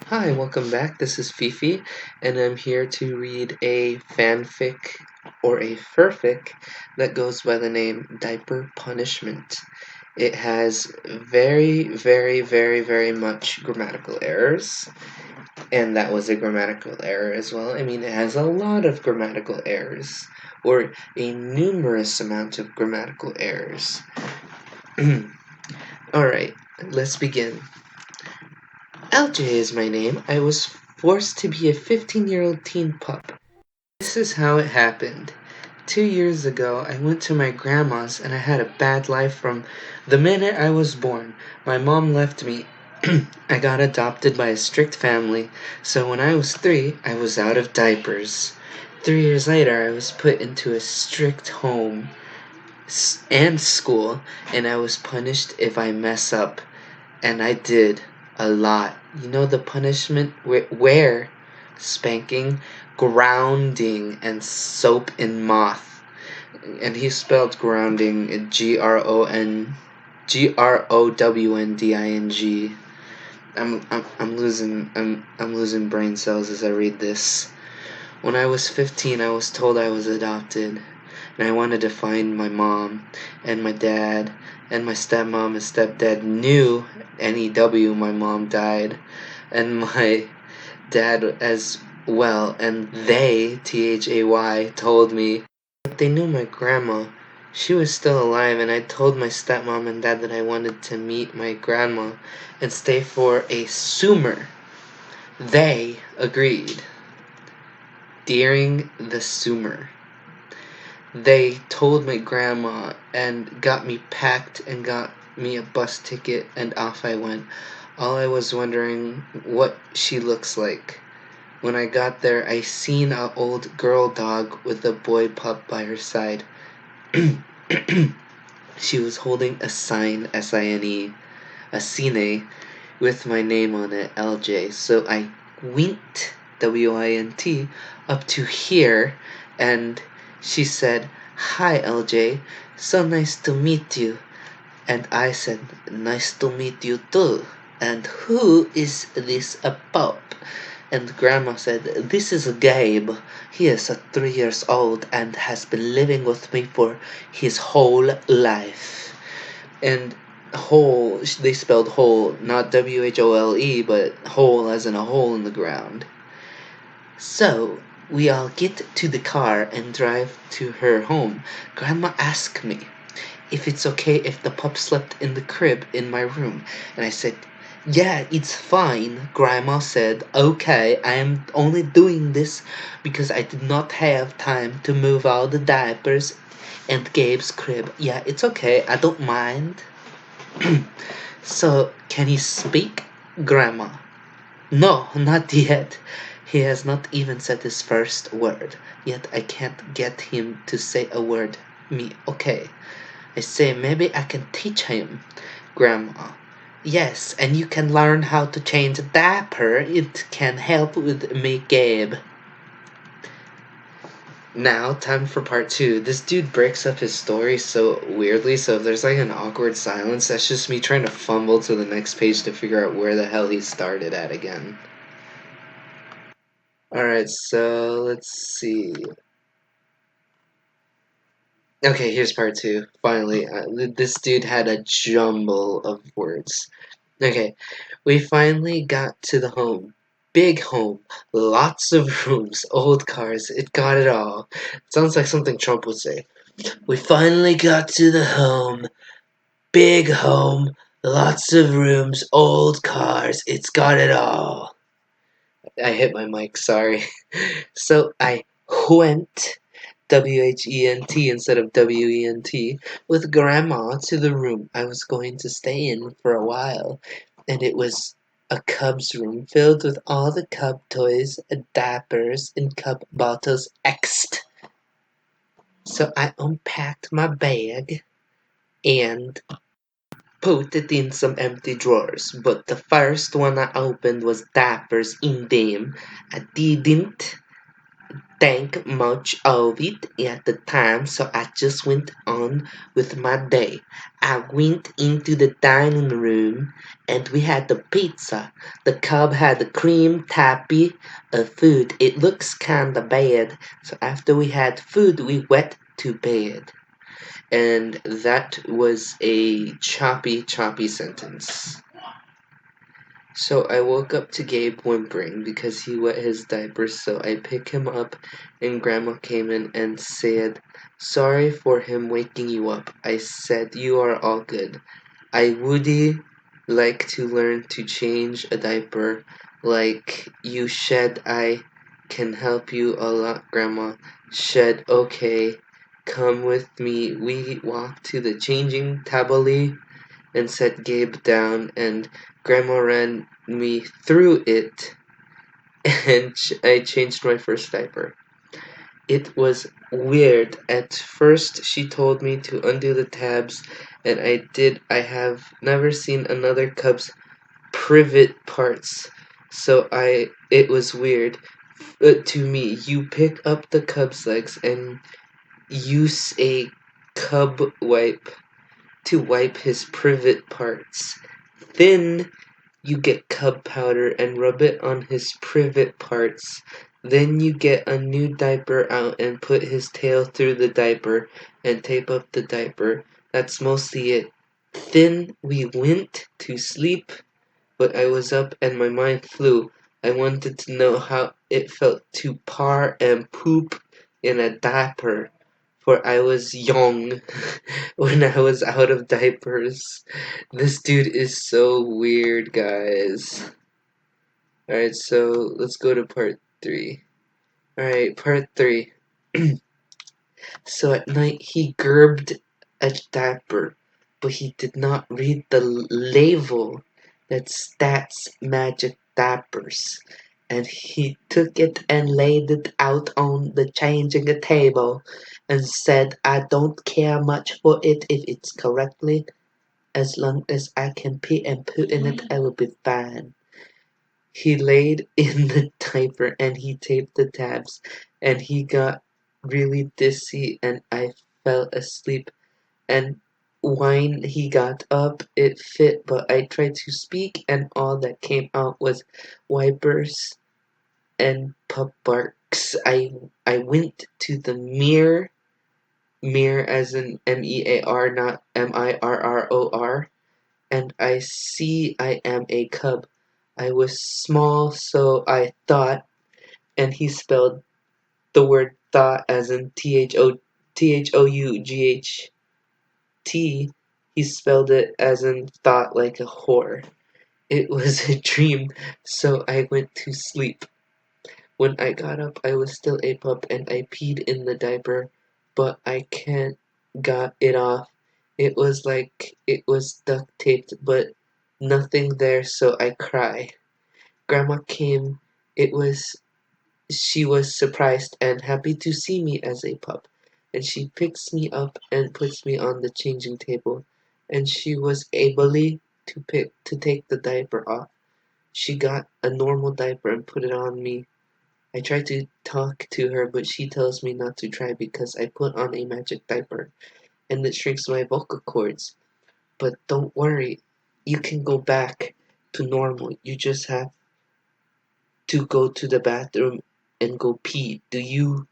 Hi, welcome back. This is Fifi, and I'm here to read a fanfic or a furfic that goes by the name Diaper Punishment. It has very, very, very, very much grammatical errors, and that was a grammatical error as well. I mean, it has a lot of grammatical errors, or a numerous amount of grammatical errors. Alright, let's begin. LJ is my name. I was forced to be a 15-year-old teen pup. This is how it happened. 2 years ago, I went to my grandma's and I had a bad life from the minute I was born. My mom left me. I got adopted by a strict family, so when I was 3, I was out of diapers. 3 years later, I was put into a strict home and school, and I was punished if I mess up. And I did a lot. You know the punishment where spanking, grounding, and soap and moth. And he spelled grounding Grownding. I'm losing brain cells as I read this. When I was 15, I was told I was adopted, and I wanted to find my mom and my dad, and my stepmom and stepdad knew NEW my mom died, and my dad as well, and they, THAY, told me that they knew my grandma. She was still alive, and I told my stepmom and dad that I wanted to meet my grandma and stay for a summer. They agreed. During the summer, they told my grandma and got me packed and got me a bus ticket, and off I went. All I was wondering what she looks like. When I got there, I seen a old girl dog with a boy pup by her side. She was holding a sign, SINE, a cine, with my name on it, LJ. So I winked, WINT, up to here, and she said, "Hi, LJ, so nice to meet you." And I said, "Nice to meet you too. And who is this a pup?" And Grandma said, "This is Gabe. He is 3 years old and has been living with me for his whole life." And hole, they spelled hole, not WHOLE, but hole as in a hole in the ground. So we all get to the car and drive to her home. Grandma asked me if it's okay if the pup slept in the crib in my room, and I said, "Yeah, it's fine." Grandma said, "Okay, I am only doing this because I did not have time to move all the diapers and Gabe's crib. Yeah, it's okay, I don't mind." "So, can he speak, Grandma?" "No, not yet. He has not even said his first word. Yet I can't get him to say a word. Me, okay." I say, "Maybe I can teach him." Grandma, "Yes, and you can learn how to change a diaper. It can help with me, Gabe." Now, time for part 2. This dude breaks up his story so weirdly, so if there's like an awkward silence, that's just me trying to fumble to the next page to figure out where the hell he started at again. Alright, so let's see. Okay, here's part 2. Finally, this dude had a jumble of words. Okay, we finally got to the home. Big home, lots of rooms, old cars, it got it all. Sounds like something Trump would say. We finally got to the home. Big home, lots of rooms, old cars, it's got it all. I hit my mic, sorry. So I went, WHENT instead of WENT, with Grandma to the room I was going to stay in for a while, and it was a cub's room filled with all the cub toys, diapers, and cub bottles X'd. So I unpacked my bag and put it in some empty drawers, but the first one I opened was diapers in them. I didn't think much of it at the time, so I just went on with my day. I went into the dining room and we had the pizza. The cub had the cream tappy of food. It looks kinda bad. So after we had food, we went to bed. And that was a choppy sentence. So I woke up to Gabe whimpering because he wet his diaper, so I picked him up and Grandma came in and said, "Sorry for him waking you up." I said, "You are all good. I would like to learn to change a diaper like you shed. I can help you a lot, Grandma." Shed, okay. Come with me. We walked to the changing table and set Gabe down, and Grandma ran me through it, and I changed my first diaper. It was weird. At first, she told me to undo the tabs, and I did. I have never seen another cub's privet parts, so it was weird to me. You pick up the cub's legs and use a cub wipe to wipe his privet parts. Then you get cub powder and rub it on his privet parts. Then you get a new diaper out and put his tail through the diaper and tape up the diaper. That's mostly it. Then we went to sleep, but I was up and my mind flew. I wanted to know how it felt to par and poop in a diaper, for I was young when I was out of diapers. This dude is so weird, guys. Alright, so let's go to part 3. Alright, part 3. So at night he grabbed a diaper, but he did not read the label that's magic diapers. And he took it and laid it out on the changing table and said, "I don't care much for it if it's correctly. As long as I can pee and poo in it, I will be fine." He laid in the diaper and he taped the tabs, and he got really dizzy and I fell asleep. And when he got up, it fit, but I tried to speak, and all that came out was wipers and pup barks. I went to the mirror as in MEAR, not MIRROR, and I see I am a cub. I was small, so I thought, and he spelled the word thought as in THOUGHT. He spelled it as in thought like a whore. It was a dream, so I went to sleep. When I got up, I was still a pup and I peed in the diaper, but I can't got it off. It was like it was duct taped, but nothing there, so I cry. Grandma came. It was She was surprised and happy to see me as a pup, and she picks me up and puts me on the changing table, and she was able to take the diaper off. She got a normal diaper and put it on me. I try to talk to her, but she tells me not to try because I put on a magic diaper and it shrinks my vocal cords. But don't worry, you can go back to normal. You just have to go to the bathroom and go pee. Do you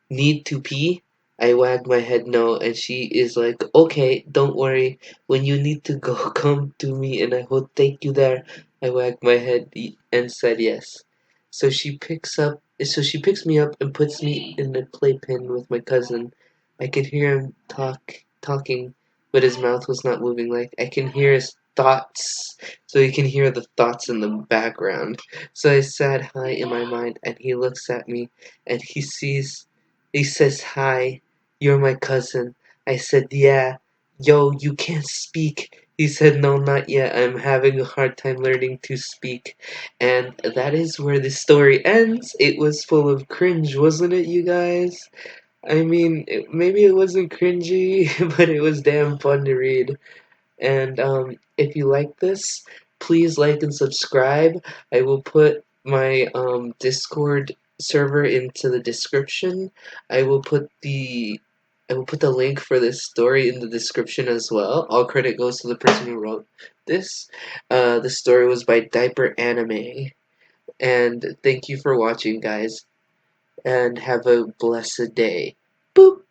need to pee? I wag my head no, and she is like, "Okay, don't worry. When you need to go, come to me and I will take you there." I wagged my head and said yes. So she picks me up and puts me in the playpen with my cousin. I could hear him talking, but his mouth was not moving. Like I can hear his thoughts, so you can hear the thoughts in the background. So I said hi in my mind, and he looks at me, and he says, "Hi, you're my cousin." I said, "Yeah." "Yo, you can't speak." He said, "No, not yet. I'm having a hard time learning to speak." And that is where the story ends. It was full of cringe, wasn't it, you guys? I mean, maybe it wasn't cringy, but it was damn fun to read. And if you like this, please like and subscribe. I will put my Discord server into the description. I will put the link for this story in the description as well. All credit goes to the person who wrote this. The story was by Diaper Anime. And thank you for watching, guys. And have a blessed day. Boop!